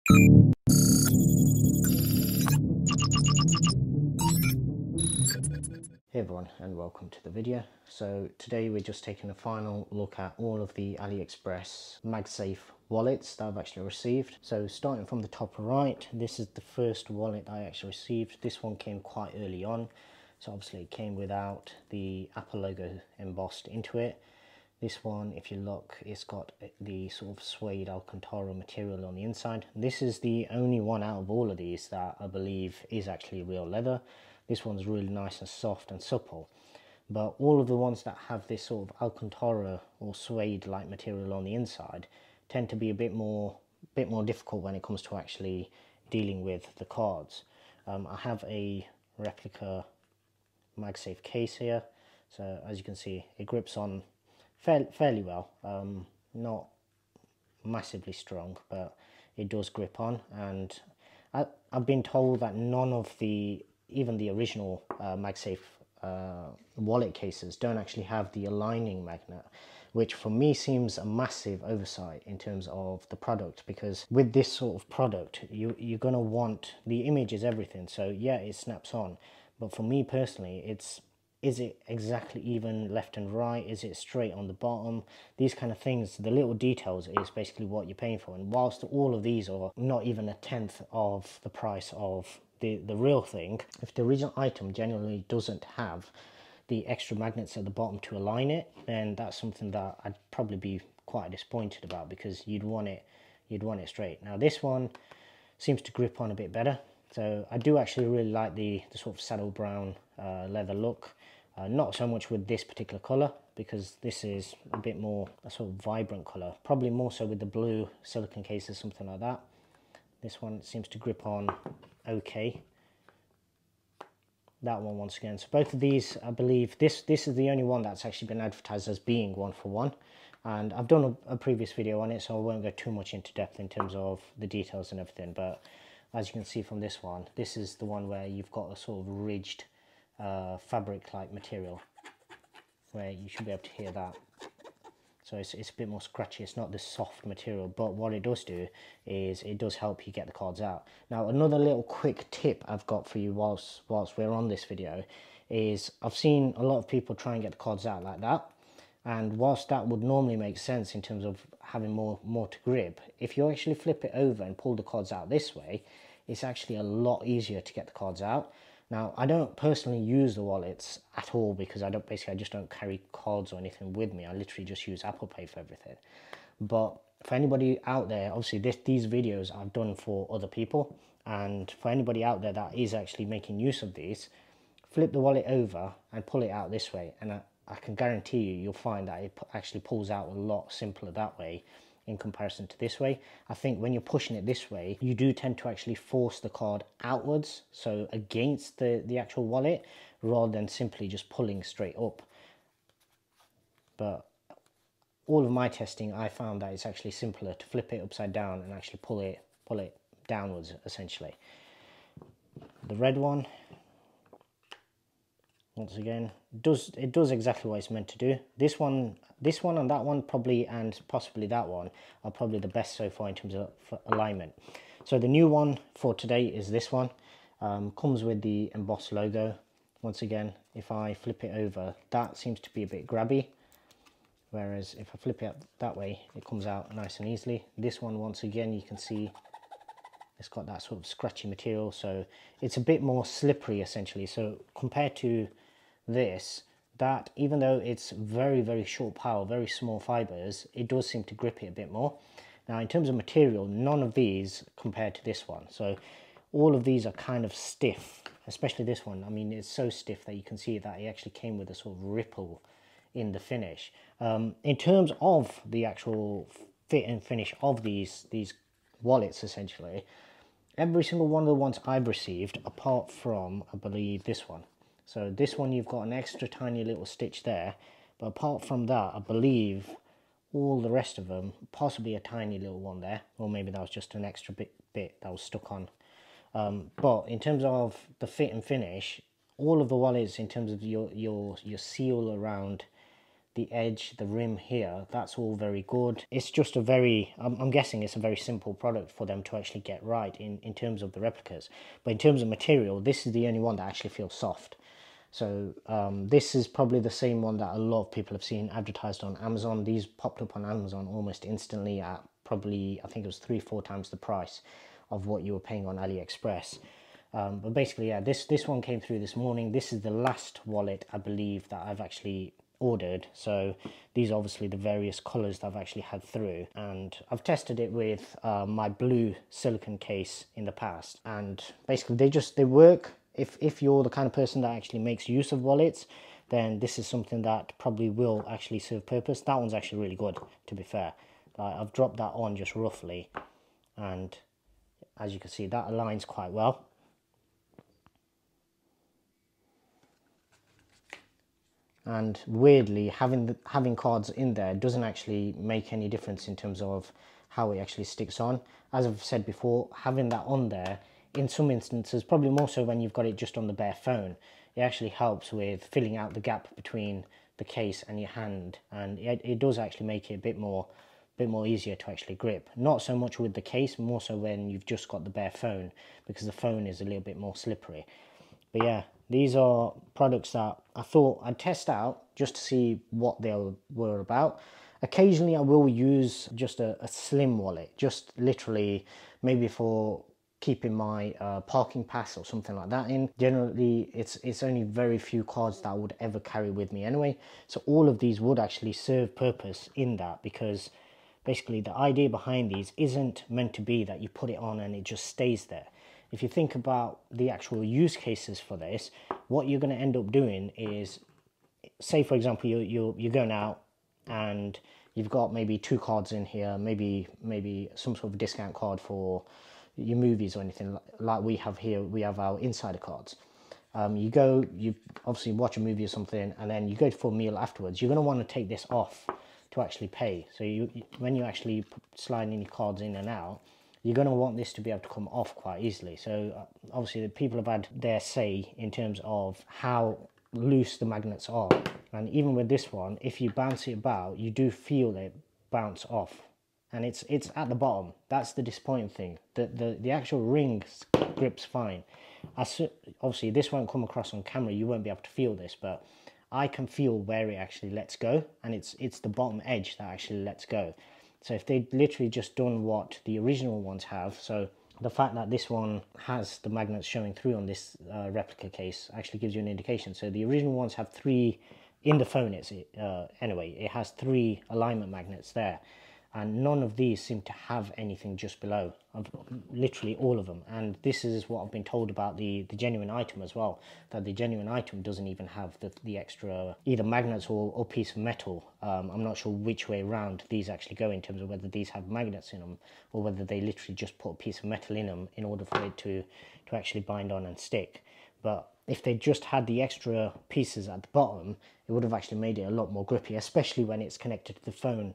Hey everyone, and welcome to the video. So today we're just taking a final look at all of the AliExpress MagSafe wallets that I've actually received. So starting from the top right, this is the first wallet I actually received. This one came quite early on, so obviously it came without the Apple logo embossed into it. This one, if you look, it's got the sort of suede Alcantara material on the inside. This is the only one out of all of these that I believe is actually real leather. This one's really nice and soft and supple. But all of the ones that have this sort of Alcantara or suede-like material on the inside tend to be a bit more difficult when it comes to actually dealing with the cards. I have a replica MagSafe case here, so as you can see, it grips on fairly well. Not massively strong, but it does grip on. And I've been told that none of even the original MagSafe wallet cases don't actually have the aligning magnet, which for me seems a massive oversight in terms of the product, because with this sort of product you're going to want, the image is everything, so yeah, it snaps on, but for me personally, is it exactly even left and right? Is it straight on the bottom? These kind of things, the little details, is basically what you're paying for. And whilst all of these are not even a tenth of the price of the real thing, if the original item generally doesn't have the extra magnets at the bottom to align it, then that's something that I'd probably be quite disappointed about, because you'd want it straight. Now this one seems to grip on a bit better, so I do actually really like the sort of saddle brown leather look. Not so much with this particular colour, because this is a bit more a sort of vibrant colour, probably more so with the blue silicone cases, something like that. This one seems to grip on okay. That one once again. So both of these, I believe, this is the only one that's actually been advertised as being 1-for-1. And I've done a previous video on it, so I won't go too much into depth in terms of the details and everything. But as you can see from this one, this is the one where you've got a sort of ridged fabric-like material, where you should be able to hear that. So it's a bit more scratchy. It's not this soft material, but what it does do is it does help you get the cards out. Now another little quick tip I've got for you whilst we're on this video is, I've seen a lot of people try and get the cards out like that, and whilst that would normally make sense in terms of having more to grip, if you actually flip it over and pull the cards out this way, it's actually a lot easier to get the cards out. Now, I don't personally use the wallets at all, because I just don't carry cards or anything with me. I literally just use Apple Pay for everything. But for anybody out there, obviously these videos I've done for other people, and for anybody out there that is actually making use of these, flip the wallet over and pull it out this way, and I can guarantee you'll find that it actually pulls out a lot simpler that way in comparison to this way. I think when you're pushing it this way, you do tend to actually force the card outwards, so against the actual wallet, rather than simply just pulling straight up. But all of my testing, I found that it's actually simpler to flip it upside down and actually pull it downwards, essentially. The red one, once again, it does exactly what it's meant to do. This one and that one probably, and possibly that one, are probably the best so far in terms of alignment. So the new one for today is this one. Comes with the embossed logo. Once again, if I flip it over, that seems to be a bit grabby, whereas if I flip it that way, it comes out nice and easily. This one, once again, you can see it's got that sort of scratchy material, so it's a bit more slippery essentially. So compared to this, that even though it's very short power, very small fibers, it does seem to grip it a bit more. Now in terms of material, none of these compared to this one. So all of these are kind of stiff, especially this one. I mean, it's so stiff that you can see that it actually came with a sort of ripple in the finish. In terms of the actual fit and finish of these wallets, essentially, every single one of the ones I've received, apart from, I believe, this one. So this one, you've got an extra tiny little stitch there, but apart from that, I believe all the rest of them, possibly a tiny little one there, or maybe that was just an extra bit that was stuck on. But in terms of the fit and finish, all of the wallets, in terms of your seal around the edge, the rim here, that's all very good. It's just a very, I'm guessing it's a very simple product for them to actually get right in terms of the replicas. But in terms of material, this is the only one that actually feels soft. So this is probably the same one that a lot of people have seen advertised on Amazon. These popped up on Amazon almost instantly at probably, I think it was 3-4 times the price of what you were paying on AliExpress. But basically, yeah, this one came through this morning. This is the last wallet, I believe, that I've actually ordered. So these are obviously the various colors that I've actually had through, and I've tested it with my blue silicone case in the past, and basically they work. If you're the kind of person that actually makes use of wallets, then this is something that probably will actually serve purpose. That one's actually really good, to be fair. I've dropped that on just roughly, and as you can see, that aligns quite well. And weirdly, having cards in there doesn't actually make any difference in terms of how it actually sticks on. As I've said before, having that on there, in some instances, probably more so when you've got it just on the bare phone, it actually helps with filling out the gap between the case and your hand, and it does actually make it a bit more easier to actually grip. Not so much with the case, more so when you've just got the bare phone, because the phone is a little bit more slippery. But yeah, these are products that I thought I'd test out just to see what they were about. Occasionally I will use just a slim wallet, just literally maybe for keeping my parking pass or something like that in. Generally it's only very few cards that I would ever carry with me anyway. So all of these would actually serve purpose in that, because basically the idea behind these isn't meant to be that you put it on and it just stays there. If you think about the actual use cases for this, what you're going to end up doing is, say for example, you're going out and you've got maybe 2 cards in here, maybe some sort of discount card for your movies or anything like we have here. We have our insider cards. You obviously watch a movie or something, and then you go for a meal afterwards. You're going to want to take this off to actually pay. So when you actually slide in your cards in and out, you're going to want this to be able to come off quite easily. So obviously the people have had their say in terms of how loose the magnets are, and even with this one, if you bounce it about, you do feel it bounce off, and it's at the bottom. That's the disappointing thing. The actual ring grips fine. Obviously this won't come across on camera, you won't be able to feel this, but I can feel where it actually lets go, and it's the bottom edge that actually lets go. So if they'd literally just done what the original ones have, so the fact that this one has the magnets showing through on this replica case actually gives you an indication. So the original ones have 3, in the phone anyway, it has 3 alignment magnets there, and none of these seem to have anything just below, literally all of them. And this is what I've been told about the genuine item as well, that the genuine item doesn't even have the extra either magnets or piece of metal. I'm not sure which way around these actually go in terms of whether these have magnets in them or whether they literally just put a piece of metal in them in order for it to actually bind on and stick. But if they just had the extra pieces at the bottom, it would have actually made it a lot more grippy, especially when it's connected to the phone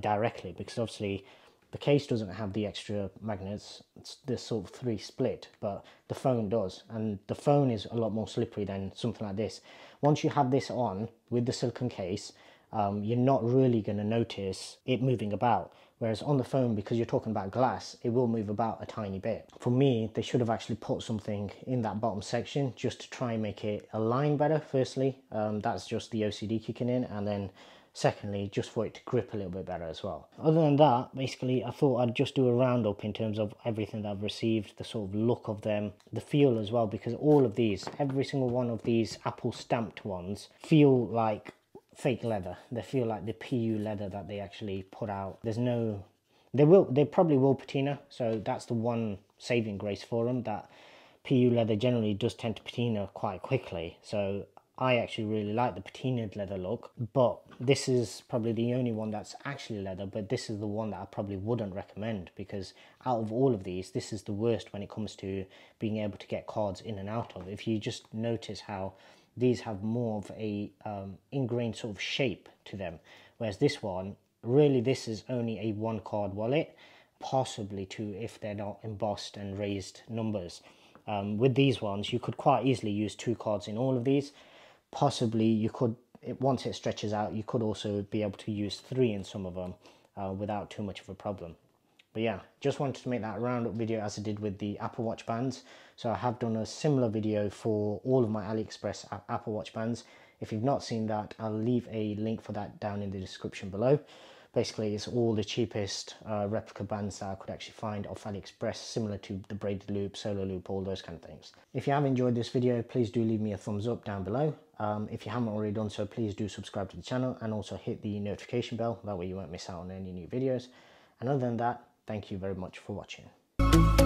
directly, because obviously the case doesn't have the extra magnets. It's this sort of 3 split, but the phone does, and the phone is a lot more slippery than something like this. Once you have this on with the silicone case, you're not really going to notice it moving about, whereas on the phone, because you're talking about glass, it will move about a tiny bit. For me, they should have actually put something in that bottom section just to try and make it align better. Firstly, that's just the OCD kicking in, and then secondly, just for it to grip a little bit better as well. Other than that, basically, I thought I'd just do a roundup in terms of everything that I've received, the sort of look of them, the feel as well, because all of these, every single one of these Apple stamped ones feel like fake leather. They feel like the PU leather that they actually put out. There's no, they probably will patina, so that's the one saving grace for them, that PU leather generally does tend to patina quite quickly. So I actually really like the patinaed leather look, but this is probably the only one that's actually leather, but this is the one that I probably wouldn't recommend, because out of all of these, this is the worst when it comes to being able to get cards in and out of. If you just notice how these have more of a ingrained sort of shape to them, whereas this one, really this is only a 1 card wallet, possibly 2 if they're not embossed and raised numbers. With these ones, you could quite easily use 2 cards in all of these. Possibly you could, once it stretches out, you could also be able to use 3 in some of them without too much of a problem. But yeah, just wanted to make that roundup video as I did with the Apple Watch bands. So I have done a similar video for all of my AliExpress Apple Watch bands. If you've not seen that, I'll leave a link for that down in the description below. Basically, it's all the cheapest replica bands that I could actually find off AliExpress, similar to the braided loop, solo loop, all those kind of things. If you have enjoyed this video, please do leave me a thumbs up down below. If you haven't already done so, please do subscribe to the channel and also hit the notification bell. That way you won't miss out on any new videos. And other than that, thank you very much for watching.